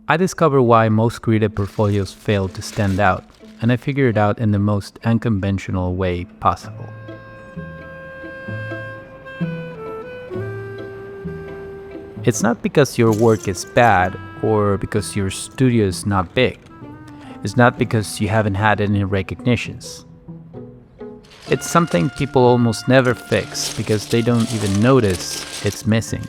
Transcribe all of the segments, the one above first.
I discovered why most creative portfolios fail to stand out, and I figured it out in the most unconventional way possible. It's not because your work is bad or because your studio is not big. It's not because you haven't had any recognitions. It's something people almost never fix because they don't even notice it's missing.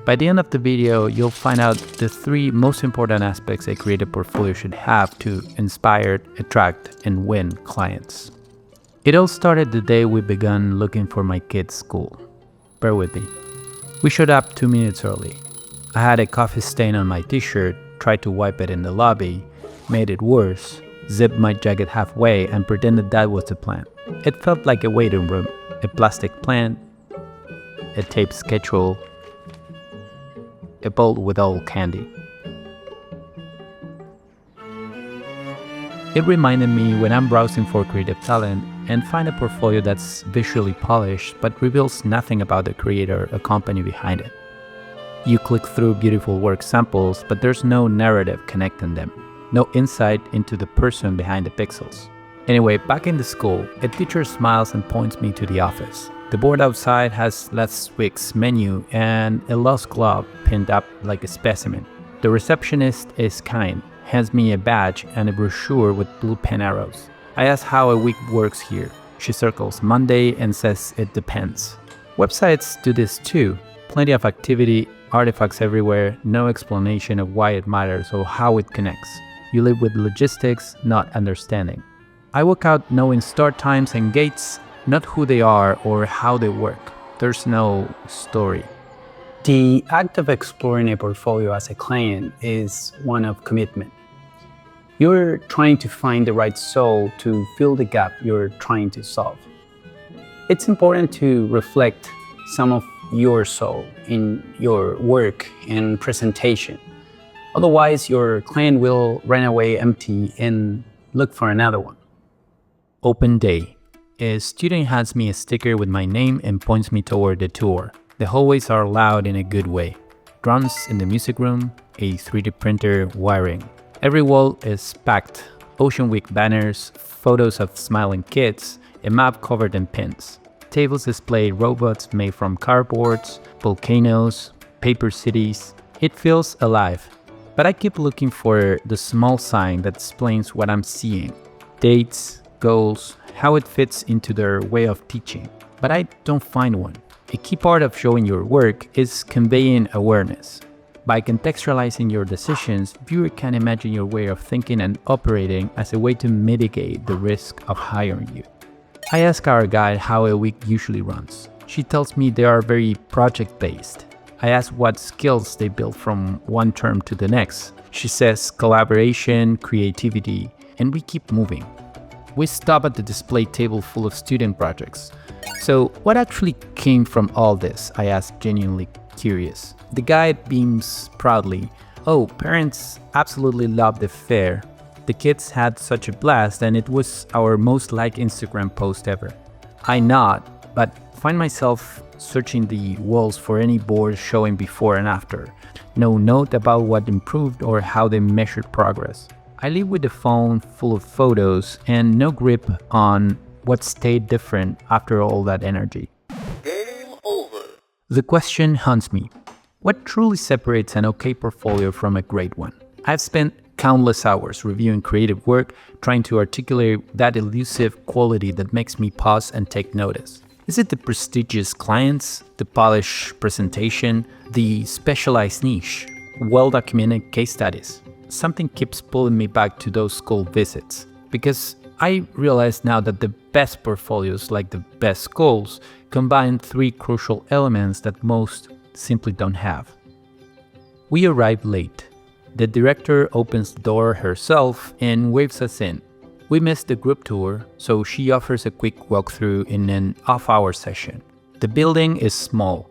By the end of the video, you'll find out the 3 most important aspects a creative portfolio should have to inspire, attract, and win clients. It all started the day we began looking for my kid's school. Bear with me. We showed up 2 minutes early. I had a coffee stain on my t-shirt, tried to wipe it in the lobby, made it worse, zipped my jacket halfway, and pretended that was the plan. It felt like a waiting room, a plastic plant, a taped schedule, a bowl with old candy. It reminded me when I'm browsing for creative talent and find a portfolio that's visually polished but reveals nothing about the creator or company behind it. You click through beautiful work samples, but there's no narrative connecting them, no insight into the person behind the pixels. Anyway, back in the school, a teacher smiles and points me to the office. The board outside has last week's menu and a lost glove pinned up like a specimen. The receptionist is kind, hands me a badge and a brochure with blue pen arrows. I ask how a week works here. She circles Monday and says it depends. Websites do this too. Plenty of activity, artifacts everywhere, no explanation of why it matters or how it connects. You live with logistics, not understanding. I walk out knowing start times and gates, not who they are or how they work. There's no story. The act of exploring a portfolio as a client is one of commitment. You're trying to find the right soul to fill the gap you're trying to solve. It's important to reflect some of your soul in your work and presentation. Otherwise, your client will run away empty and look for another one. Open day. A student hands me a sticker with my name and points me toward the tour. The hallways are loud in a good way. Drums in the music room, a 3D printer wiring. Every wall is packed. Ocean Week banners, photos of smiling kids, a map covered in pins. Tables display robots made from cardboards, volcanoes, paper cities. It feels alive. But I keep looking for the small sign that explains what I'm seeing. Dates, goals, how it fits into their way of teaching. But I don't find one. A key part of showing your work is conveying awareness. By contextualizing your decisions, viewer can imagine your way of thinking and operating as a way to mitigate the risk of hiring you. I ask our guide how a week usually runs. She tells me they are very project-based. I ask what skills they build from one term to the next. She says collaboration, creativity, and we keep moving. We stop at the display table full of student projects. So what actually came from all this? I ask, genuinely curious. The guide beams proudly. Oh, parents absolutely loved the fair. The kids had such a blast and it was our most liked Instagram post ever. I nod, but find myself searching the walls for any board showing before and after. No note about what improved or how they measured progress. I leave with the phone full of photos and no grip on what stayed different after all that energy. Game over. The question haunts me. What truly separates an okay portfolio from a great one? I've spent countless hours reviewing creative work, trying to articulate that elusive quality that makes me pause and take notice. Is it the prestigious clients, the polished presentation, the specialized niche, well-documented case studies? Something keeps pulling me back to those school visits, because I realize now that the best portfolios, like the best schools, combine 3 crucial elements that most simply don't have. We arrive late. The director opens the door herself and waves us in. We missed the group tour, so she offers a quick walkthrough in an off-hour session. The building is small.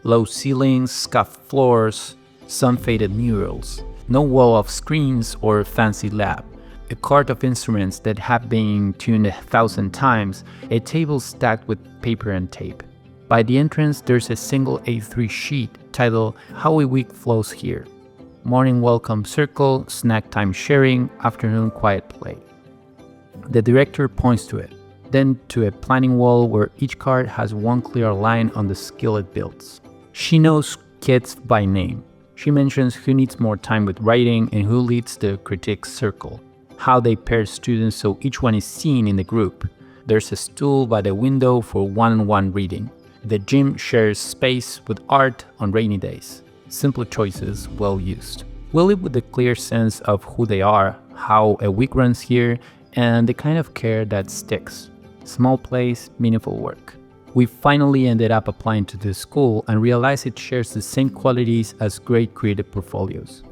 Low ceilings, scuffed floors, sun-faded murals. No wall of screens or fancy lab. A cart of instruments that have been tuned 1,000 times. A table stacked with paper and tape. By the entrance, there's a single A3 sheet titled How a Week Flows Here. Morning welcome circle, snack time sharing, afternoon quiet play. The director points to it, then to a planning wall where each card has one clear line on the skill it builds. She knows kids by name. She mentions who needs more time with writing and who leads the critique circle, how they pair students so each one is seen in the group. There's a stool by the window for one-on-one reading. The gym shares space with art on rainy days. Simple choices, well used. We live with a clear sense of who they are, how a week runs here, and the kind of care that sticks. Small place, meaningful work. We finally ended up applying to this school and realized it shares the same qualities as great creative portfolios.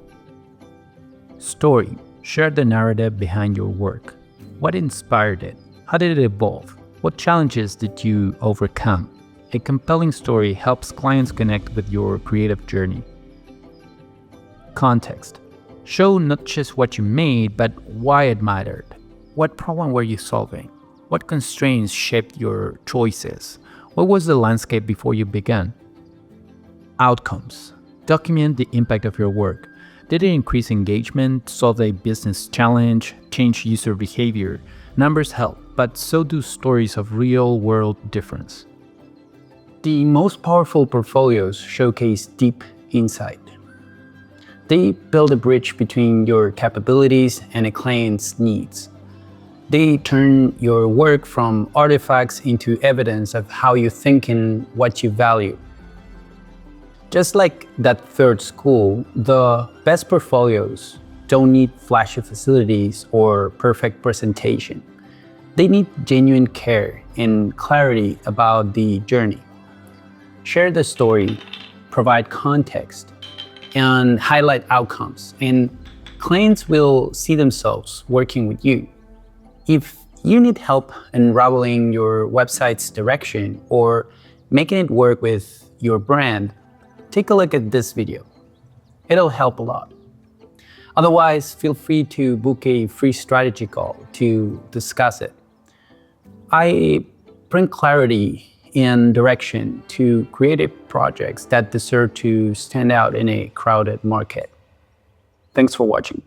Story. Share the narrative behind your work. What inspired it? How did it evolve? What challenges did you overcome? A compelling story helps clients connect with your creative journey. Context. Show not just what you made, but why it mattered. What problem were you solving? What constraints shaped your choices? What was the landscape before you began? Outcomes. Document the impact of your work. Did it increase engagement, solve a business challenge, change user behavior? Numbers help, but so do stories of real-world difference. The most powerful portfolios showcase deep insight. They build a bridge between your capabilities and a client's needs. They turn your work from artifacts into evidence of how you think and what you value. Just like that third school, the best portfolios don't need flashy facilities or perfect presentation. They need genuine care and clarity about the journey. Share the story, provide context, and highlight outcomes, and clients will see themselves working with you. If you need help unraveling your website's direction or making it work with your brand, take a look at this video. It'll help a lot. Otherwise, feel free to book a free strategy call to discuss it. I bring clarity and direction to creative projects that deserve to stand out in a crowded market. Thanks for watching.